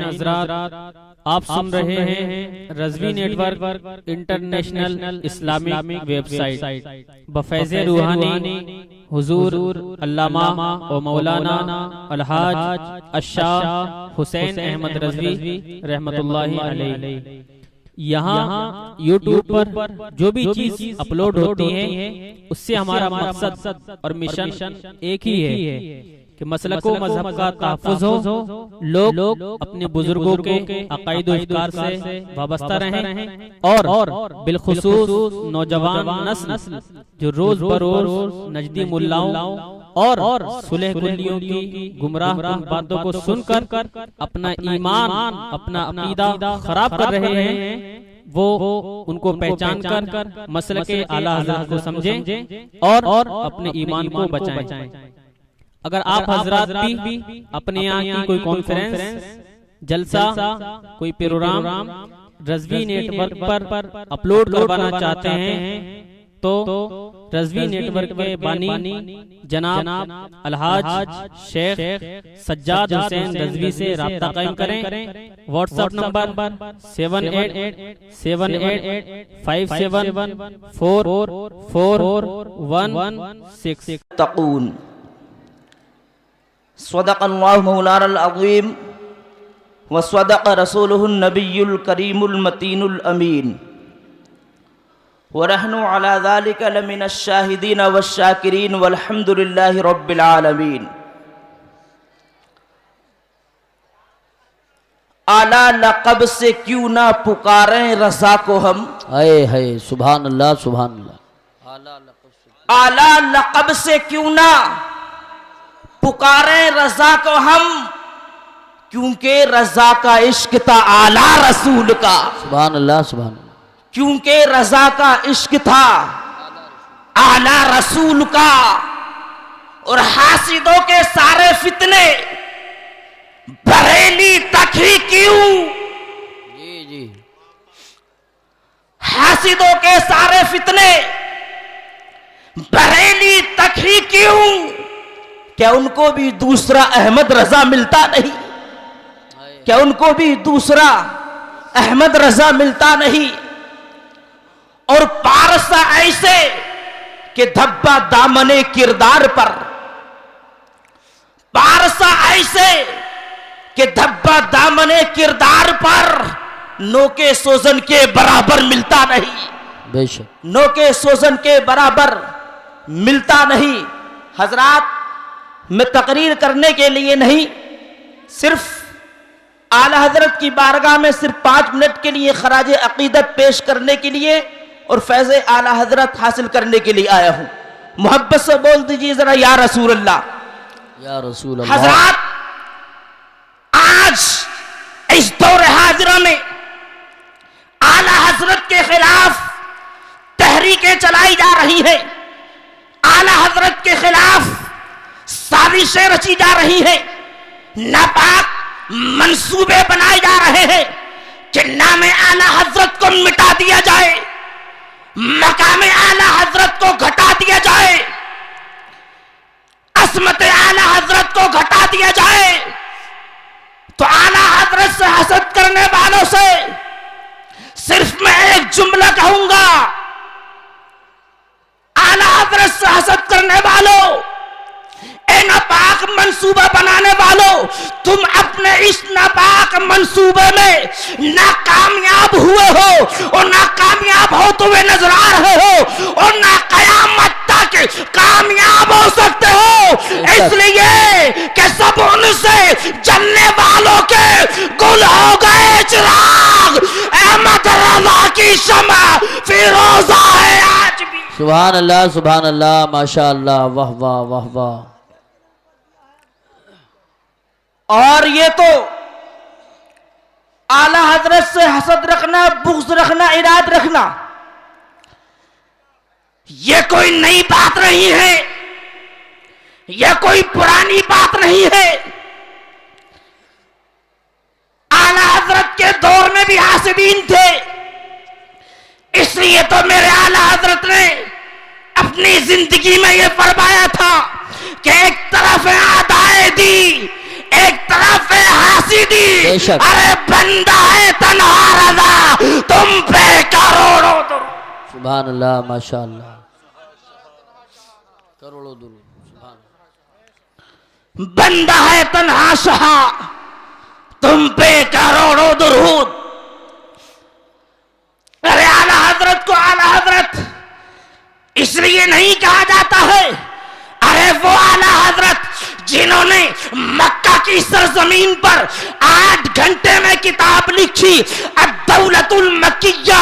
हज़रात, आप सुन रहे हैं Razvi network international Islamic website बफैज़े रूहानी हुजूर अल्लामा व मौलाना अलहाज अशाह हुसैन अहमद रज़वी रहमतुल्लाहि अलैहि। यहाँ यूट्यूब पर जो भी चीज अपलोड होती है उससे हमारा मकसद और मिशन एक ही है कि मसलको मजहब का तहफ़्फ़ुज़ हो, लोग अपने बुजुर्गों के अक़ाइद व अफ़कार से वाबस्ता रहें और बिलखुसूस नौजवान नस्ल जो रोज बरोज नजदी मुल्लाओं और सुलह कुल्लियों की गुमराह बातों को सुनकर अपना ईमान, अपना अक़ीदा खराब कर रहे हैं, वो उनको पहचान कर मसले के आला हज़रत को समझें और अपने ईमान को बचाएं। अगर आप हजरात भी अपने यहाँ की कोई कॉन्फ्रेंस, जलसा, कोई प्रोग्राम रज़वी नेटवर्क पर अपलोड करवाना चाहते हैं तो रज़वी नेटवर्क के बानी जनाब अलहाज शेख सज्जाद हुसैन रज़वी से राब्ता कायम करें। WhatsApp number 7878574416। तक़ून सदक़ल्लाहु मौलाना अज़ीम व सदक़ रसूलुहुन नबियुल करीमुल मतीनुल अमीन व नहनु अला ज़ालिका लमिनश शाहिदीन वश्शाकिरीन वल्हम्दुलिल्लाहि रब्बिल आलमीन। आला लक़ब से क्यों ना पुकारें रज़ा को हम। हाय हाय, सुभान अल्लाह सुभान अल्लाह। आला लक़ब से क्यों ना पुकारें रज़ा को हम, क्योंकि रज़ा का इश्क था आला रसूल का। सुभान अल्लाह सुभान अल्लाह। क्योंकि रज़ा का इश्क था आला रसूल का। और हासिदों के सारे फितने बरेली तक ही क्यों, जी जी, हासिदों के सारे फितने बरेली तक ही क्यों, क्या उनको भी दूसरा अहमद रजा मिलता नहीं? क्या उनको भी दूसरा अहमद रजा मिलता नहीं? और पारसा ऐसे कि धब्बा दामने किरदार पर, पारसा ऐसे कि धब्बा दामने किरदार पर नोके सोजन के बराबर मिलता नहीं। बेशक नोके सोजन के बराबर मिलता नहीं। हजरात, मैं तकरीर करने के लिए नहीं, सिर्फ आला हजरत की बारगाह में सिर्फ 5 मिनट के लिए खराज अकीदत पेश करने के लिए और फैज़ आला हजरत हासिल करने के लिए आया हूं। मोहब्बत से बोल दीजिए जरा या रसूल अल्लाह, या रसूल अल्लाह। हजरात, आज इस दौर हाजिरा में आला हजरत के खिलाफ तहरीकें चलाई जा रही हैं, आला हजरत के खिलाफ साजिशें रची जा रही हैं, नापाक मंसूबे बनाए जा रहे हैं कि नाम आला हजरत को मिटा दिया जाए, मकाम आला हजरत को घटा दिया जाए, असमत आला हजरत को घटा दिया जाए। तो आला हजरत से हसद करने वालों से सिर्फ मैं एक जुमला कहूंगा, आला हजरत से हसद करने वालों, नापाक मंसूबा बनाने वालों, तुम अपने इस नापाक मंसूबे में नाकामयाब हुए हो और नाकामयाब होते हुए नजर आ रहे हो और ना कयामत तक कामयाब हो सकते हो। इसलिए कि सब उनसे जलने वालों के गुल हो गए चिराग, अहमद रज़ा की शमा फिरोजा है आज भी। सुभान अल्लाह सुभान अल्लाह, माशा अल्लाह, वाह वाह वाह वाह। और ये तो आला हजरत से हसद रखना, बुग़्ज़ रखना, इराद रखना, ये कोई नई बात नहीं है, ये कोई पुरानी बात नहीं है। आला हजरत के दौर में भी हासिदीन थे, इसलिए तो मेरे आला हजरत ने अपनी जिंदगी में ये फरमाया था कि एक तरफ आदाए दी, एक तरफ है हासिदी। बेशक। अरे बंदा है तन्हा रज़ा, तुम पे करोड़ों दुरूद। सुभान अल्लाह, माशाअल्लाह, करोड़ों दुरूद। बंदा है तन्हा शहा, तुम पे करोड़ों दुरूद। अरे आला हजरत को आला हजरत इसलिए नहीं कहा जाता है, अरे वो आला हजरत जिन्होंने मक्का की सरजमीन पर 8 घंटे में किताब लिखी, अद-दौलतुल मक्किया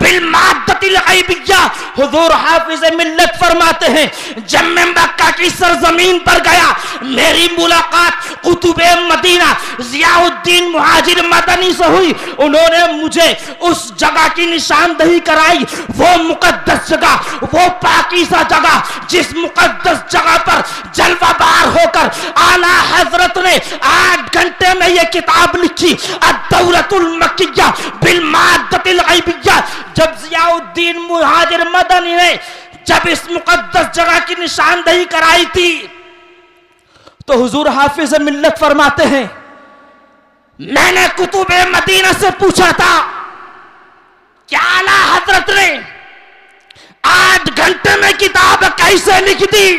बिल माद्दतिल गैबिया। हुजूर हाफिज मिल्लत फरमाते हैं, जब मैं मक्का की सरजमीन पर गया, मेरी मुलाकात कुतुबे मदीना जियाउद्दीन मुहाजिर मदनी से हुई। उन्होंने मुझे उस जगह की निशानदही कराई, वो मुकद्दस जगह, वो पाकीज़ा जगह, जिस मुकद्दस जगह पर जलवाबार होकर आला हजरत ने 8 घंटे में ये किताब लिखी, अद-दौलतुल मक्किया बिल माद्दतिल गैबिया। जब जियाउद्दीन मुहाजिर मदनी ने जब इस मुकद्दस जगह की निशानदही कराई थी, तो हुजूर हाफिज मिल्लत फरमाते हैं, मैंने कुतुबे मदीना से पूछा था क्या आला हजरत ने 8 घंटे में किताब कैसे लिखी थी?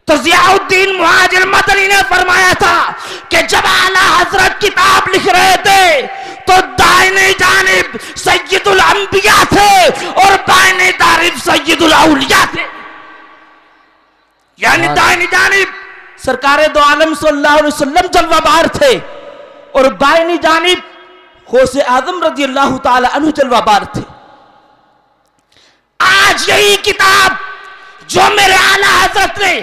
तो जियाउद्दीन मुहाजिर मदनी ने फरमाया था कि जब आला हजरत किताब लिख रहे थे तो दाहिने जानिब सय्यदुल अंबिया थे और बाएं जानिब सय्यदुल औलिया थे। यानी दाहिनी जानिब सरकारे दो आलम सल्लल्लाहु अलैहि वसल्लम जलवाबार थे और बाएं जानिब गौसे आजम रज़ियल्लाहु ताला अन्हु जलवाबार थे। आज यही किताब जो मेरे आला हजरत ने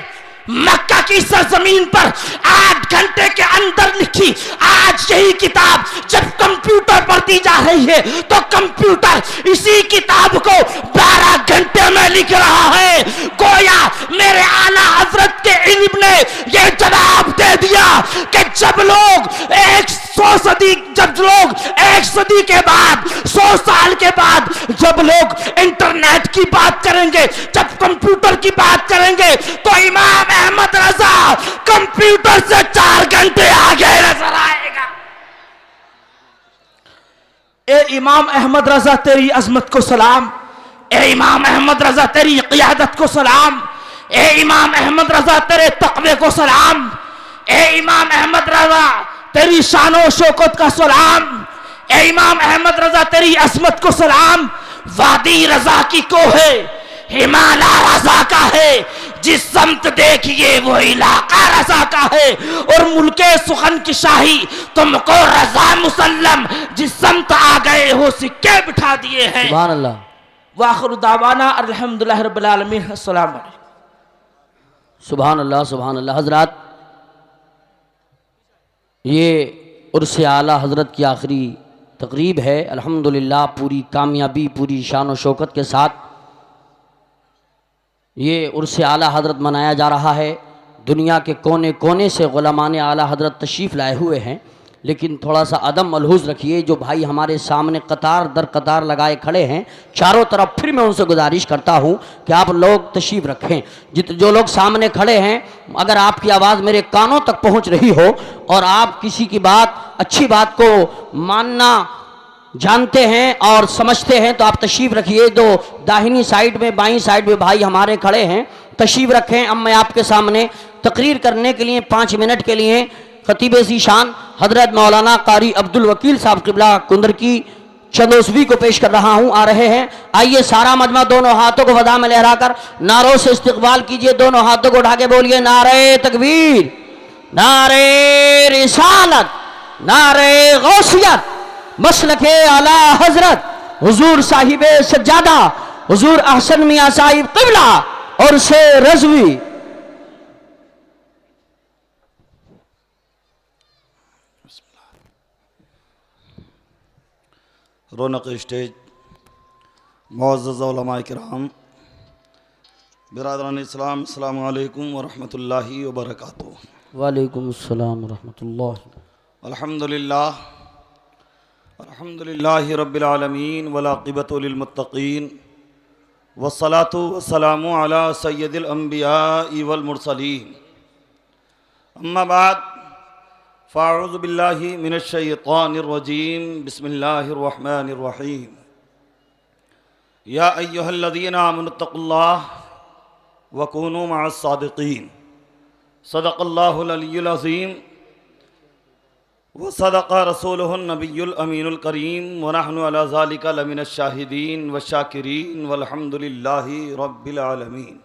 मक्का की सरजमीन पर 8 घंटे के अंदर लिखी, आज यही किताब जब कंप्यूटर पर दी जा रही है तो कंप्यूटर इसी किताब को 12 घंटे में लिख रहा है। गोया मेरे आला हजरत के इल्म ने यह जवाब दे दिया कि जब लोग 1 सदी के बाद, 100 साल के बाद जब लोग इंटरनेट की बात करेंगे, जब कंप्यूटर की बात करेंगे, तो इमाम अहमद रजा कंप्यूटर से 4 घंटे आगे नजर आएगा। ए इमाम अहमद रजा तेरी अजमत को सलाम, ए इमाम अहमद रजा तेरी क़ियादत को सलाम, ए इमाम अहमद रजा तेरे तक़वे को सलाम, ए इमाम अहमद रजा तेरी शानो शौकत का सलाम, ए इमाम अहमद रजा तेरी अजमत को सलाम। वादी रजा की को है, हिमालय रजा का है, जिस समत देखिए वो इलाका रजा का है, और मुल्के सुखन की शाही तुमको रजा मुसल्लम, जिस समत आ गए हो सिक्के बिठा दिए हैं। सुभान अल्लाह। वाखिर दावाना अल्हम्दुलिल्लाह रब्बिल आलमीन। अस्सलाम वालेकुम। सुभान अल्लाह, सुभान अल्लाह। हजरात, ये उर्स आला हजरत की आखिरी तकरीब है। अल्हम्दुलिल्लाह पूरी कामयाबी, पूरी शान व शौकत के साथ ये उर्स आला हजरत मनाया जा रहा है। दुनिया के कोने कोने से गुलामान आला हजरत तशरीफ़ लाए हुए हैं, लेकिन थोड़ा सा अदम मलहूज़ रखिए। जो भाई हमारे सामने कतार दर कतार लगाए खड़े हैं चारों तरफ, फिर मैं उनसे गुजारिश करता हूं कि आप लोग तशरीफ़ रखें। जो लोग सामने खड़े हैं, अगर आपकी आवाज़ मेरे कानों तक पहुंच रही हो और आप किसी की बात, अच्छी बात को मानना जानते हैं और समझते हैं, तो आप तशरीफ़ रखिए। जो दाहिनी साइड में, बाईं साइड में भाई हमारे खड़े हैं, तशरीफ़ रखें। अब मैं आपके सामने तकरीर करने के लिए 5 मिनट के लिए खतीब ज़ीशान हजरत मौलाना कारी अब्दुल वकील साहब क़िबला कुंदर की चंदोसवी को पेश कर रहा हूँ। आ रहे हैं, आइए सारा मजमा दोनों हाथों को फजा में लहराकर नारों से इस्तकबाल कीजिए। दोनों हाथों को उठा के बोलिए, नारे तकबीर, नारे रिसालत, नारे गौसियत, मसलके आला हजरत हुजूर साहिब सज्जादा, हुजूर अहसन मियां साहिब क़िबला और से रज़वी। रौनक स्टेज, मुअज़्ज़ज़ उलमा किराम, बिरादरान इस्लाम, अस्सलामु अलैकुम व रहमतुल्लाहि व बरकातुहू। वालेकुम अस्सलाम व रहमतुल्लाह। अल्हम्दुलिल्लाह, अल्हम्दुलिल्लाहि रब्बिल आलमीन वल आक़िबतु लिल मुत्तक़ीन वस्सलातु वस्सलामु अला सय्यदिल अंबियाइ वल मुरसलीन। अम्मा बाद फ़ाऊज़ु बिल्लाहि मिनश्शैतानिर्रजीम बिस्मिल्लाहिर्रहमानिर्रहीम या अय्युहल्लज़ीना आमनुत्तक़ुल्लाह व कूनू मअस्सादिक़ीन सदक़ल्लाहुल अलिय्युल अज़ीम व सदक़ रसूलुहुन नबियुल अमीनुल करीम व नहनु अला ज़ालिका लमिनश शाहिदीन व शाकिरीन वल्हम्दुलिल्लाहि रब्बिल आलमीन।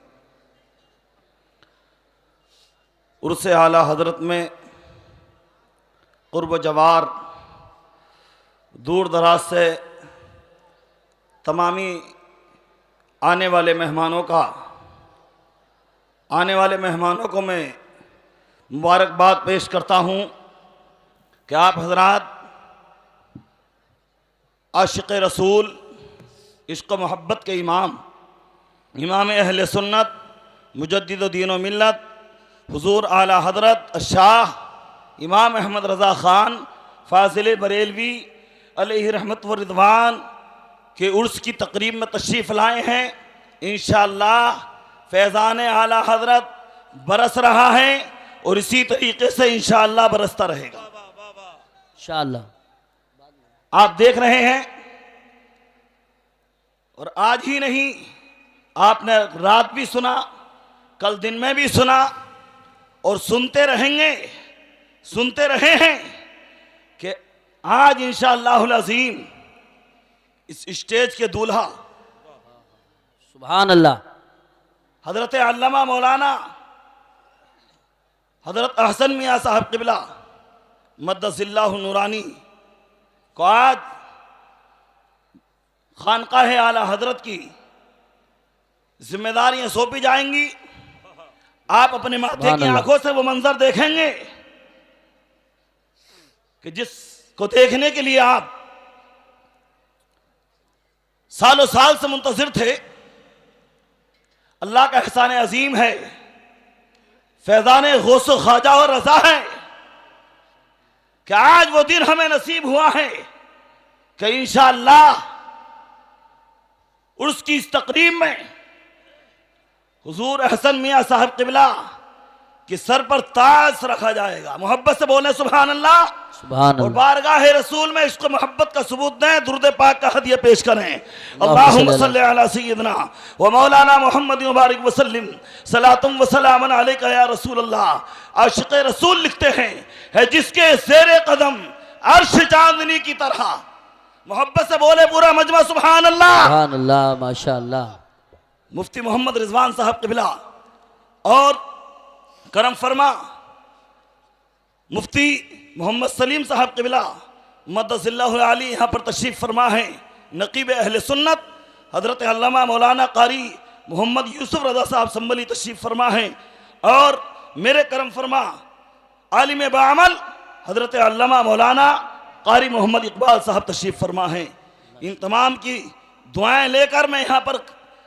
उर्स आला हज़रत में क़ुर्ब जवार दूर दराज से तमामी आने वाले मेहमानों को मैं मुबारकबाद पेश करता हूँ कि आप हज़रात आशिक़ रसूल इश्क़ मोहब्बत के इमाम अहले सुन्नत मुजद्दिद दीन व मिल्लत हुज़ूर आला हज़रत शाह इमाम अहमद रज़ा ख़ान फ़ाज़िल बरेलवी अलैहि रहमत व रिज़वान के उर्स की तक़रीब में तशरीफ़ लाए हैं। इंशाअल्लाह फैज़ान आला हज़रत बरस रहा है और इसी तरीके से इंशाअल्लाह बरसता रहेगा इंशाअल्लाह। आप देख रहे हैं और आज ही नहीं, आपने रात भी सुना, कल दिन में भी सुना और सुनते रहे हैं कि आज इंशाअल्लाहुल अज़ीम इस स्टेज के दूल्हा सुभान अल्लाह हज़रत अल्लामा मौलाना हज़रत अहसन मियाँ साहब क़िबला मद्दसिल्लाहु नूरानी को आज खानकाह आला हज़रत की जिम्मेदारियां सौंपी जाएंगी। आप अपने माथे की आंखों से वो मंजर देखेंगे कि जिसको देखने के लिए आप सालों साल से मुंतज़िर थे। अल्लाह का एहसान अजीम है, फैज़ान गौस ख्वाजा और रज़ा है कि आज वो दिन हमें नसीब हुआ है कि इंशाअल्लाह उर्स की इस तक़रीब में हुज़ूर अहसन मियाँ साहब क़िबला कि सर पर ताज रखा जाएगा। मोहब्बत से बोले सुभान अल्लाह, सुभान और बारगाह रसूल में इश्क़ मोहब्बत का सबूत दें, दुरूद पाक का हदिया पेश करें। अल्लाहुम्मा सल्ली अला सय्यिदना व मौलाना मुहम्मद मुबारक वसल्लिम सलातुम व सलामन अलैका या रसूल अल्लाह। आशिक़ रसूल लिखते हैं है जिसके ज़ेरे कदम अर्श चांदनी की तरह। मोहब्बत से बोले पूरा मजमा सुभान अल्लाह माशाअल्लाह। मुफ्ती मोहम्मद रिजवान साहब क़िबला और करम फरमा मुफ्ती मोहम्मद सलीम साहब क़िबला मद्दसिल्लाहु आली यहाँ पर तशरीफ़ फरमा है। नक़ीब अहले सुन्नत हज़रत अल्लामा मौलाना कारी मोहम्मद यूसुफ रज़ा साहब संबली तशरीफ़ फरमा है और मेरे करम फरमा आलिम बाअमल हज़रत अल्लामा मौलाना कारी मोहम्मद इकबाल साहब तशरीफ़ फरमा है। इन तमाम की दुआएं लेकर मैं यहाँ पर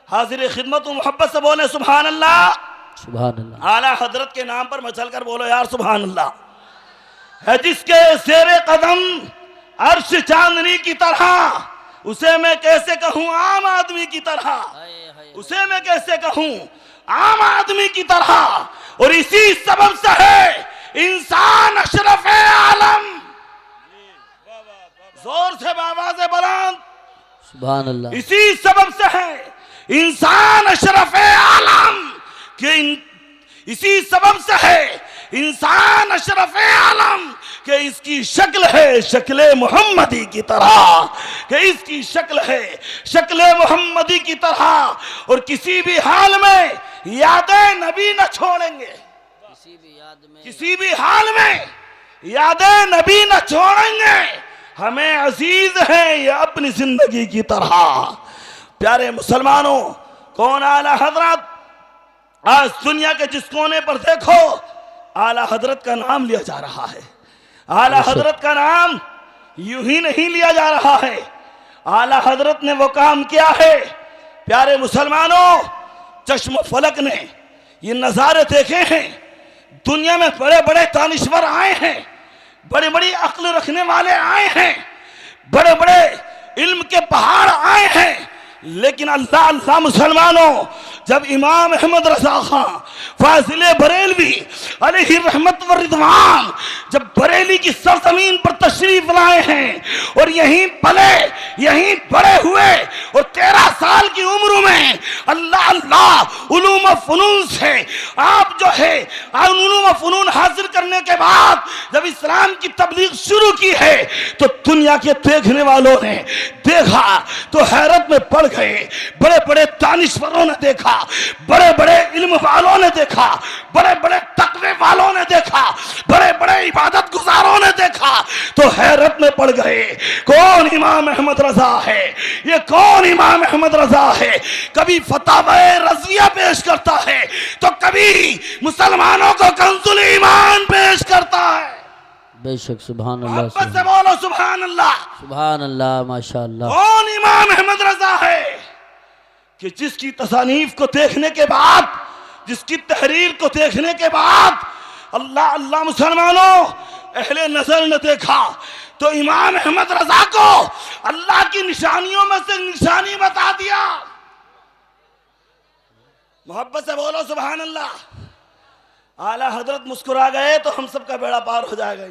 हाजिर खिदमत हूँ। मोहब्बत से बोले सुभान अल्लाह, सुभान अल्लाह। आला हजरत के नाम पर मचल कर बोलो यार सुभान अल्लाह। है जिसके ज़ेरे कदम अर्श चांदनी की तरह, उसे मैं कैसे कहूँ आम आदमी की तरह, उसे मैं कैसे कहूँ आम आदमी की तरह। और इसी सबब से है इंसान अशरफ आलम। जोर से आवाज़ बुलंद सुभान अल्लाह। इसी सबब से है इंसान अशरफ आलम के इसी सबब से है इंसान अशरफ आलम के इसकी शक्ल है शक्ल मोहम्मदी की तरह, कि इसकी शक्ल है शक्ल मोहम्मदी की तरह। और किसी भी हाल में यादें नबी न छोड़ेंगे, किसी भी हाल में यादें नबी न छोड़ेंगे। हमें अजीज है ये अपनी जिंदगी की तरह। प्यारे मुसलमानों, कौन आला हजरत, आज दुनिया के जिस कोने पर देखो आला हजरत का नाम लिया जा रहा है। आला हजरत का नाम यूं ही नहीं लिया जा रहा है। आला हजरत ने वो काम किया है। प्यारे मुसलमानों, चश्म फलक ने ये नज़ारे देखे हैं। दुनिया में बड़े बड़े दानिश्वर आए हैं, बड़ी बड़ी अक्ल रखने वाले आए हैं, बड़े बड़े इल्म के पहाड़ आए हैं, लेकिन अल्लाह अल्लाह मुसलमानों, जब इमाम अहमद रजा खां फाजिले बरेलवी अलैहि रहमत व रिदवान जब बरेली की सरजमीन पर तशरीफ लाए हैं और यहीं पले यहीं बड़े हुए और 13 साल की उम्र में अल्लाह अल्लाह उलूम व फनून से आप जो है उलूम व फनून हासिल करने के बाद जब इस्लाम की तबलीग शुरू की है तो दुनिया के देखने वालों ने देखा तो हैरत में पड़ गए। बड़े बड़े दानिश्वरों ने देखा, बड़े बड़े इल्म वालों ने देखा, बड़े बड़े तकवे वालों ने देखा, बड़े बड़े इबादत गुजारों ने देखा तो हैरत में पड़ गए। कौन इमाम अहमद रजा है? ये कौन इमाम अहमद रजा है? कभी फतवा रज़िया पेश करता है तो कभी मुसलमानों को कंजुल ईमान पेश करता है। बेशक सुभान अल्लाह, से बोलो सुभान अल्लाह, सुभान अल्लाह, माशाअल्लाह। कौन इमाम अहमद रजा है कि जिसकी तसानीफ को देखने के बाद, जिसकी तहरीर को देखने के बाद अल्लाह अल्लाह मुसलमानों अहले नजर ने देखा तो इमाम अहमद रजा को अल्लाह की निशानियों में से निशानी बता दिया। मोहब्बत से बोलो सुभान अल्लाह। आला हजरत मुस्कुरा गए तो हम सबका बेड़ा पार हो जाएगा।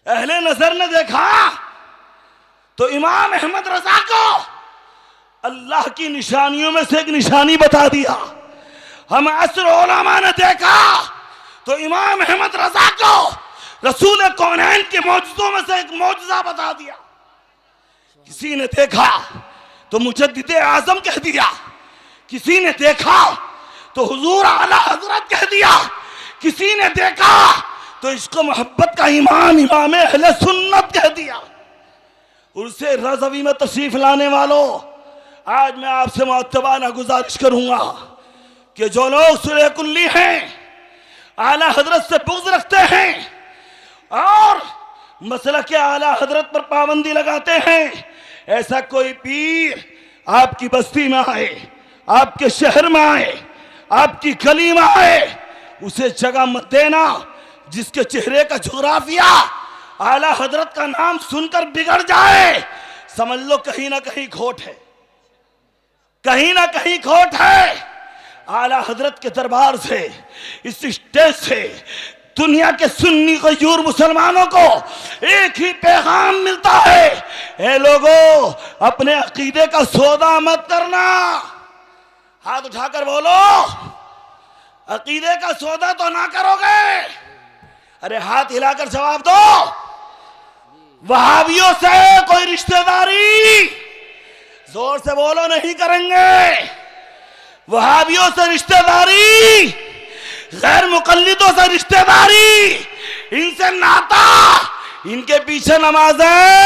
अहले नजर ने देखा तो इमाम अहमद रजा को अल्लाह की निशानियों में से एक निशानी बता दिया। हम असर उलमा ने देखा तो इमाम अहमद रजा को रसूल कौनैन के मौजूदों में से एक मौजूदा बता दिया। किसी ने देखा तो मुजद्दिद आजम कह दिया, किसी ने देखा तो हुजूर आला हजरत कह दिया, किसी ने देखा तो इसको मोहब्बत का ईमान इमाम अहले सुन्नत कह दिया। उनसे रज़वी में तशरीफ लाने वालों, आज मैं आपसे मुअत्तबाना गुजारिश करूंगा कि जो लोग सुलह कुल्ली हैं, आला हजरत से बुग़्ज़ रखते हैं और मसला के आला हजरत पर पाबंदी लगाते हैं, ऐसा कोई पीर आपकी बस्ती में आए, आपके शहर में आए, आपकी गली में आए, उसे जगह मत देना जिसके चेहरे का जुग्राफिया आला हजरत का नाम सुनकर बिगड़ जाए। समझ लो कहीं ना कहीं खोट है, कहीं ना कहीं खोट है। आला हजरत के दरबार से, इस स्टेज से दुनिया के सुन्नी गयूर मुसलमानों को एक ही पैगाम मिलता है, ए लोगों अपने अकीदे का सौदा मत करना। हाथ उठाकर बोलो, अकीदे का सौदा तो ना करोगे? अरे हाथ हिलाकर जवाब दो। वहाबियों से कोई रिश्तेदारी, जोर से बोलो, नहीं करेंगे। वहाबियों से रिश्तेदारी, गैर मुकल्लिदों से रिश्तेदारी, इनसे नाता, इनके पीछे नमाज़ें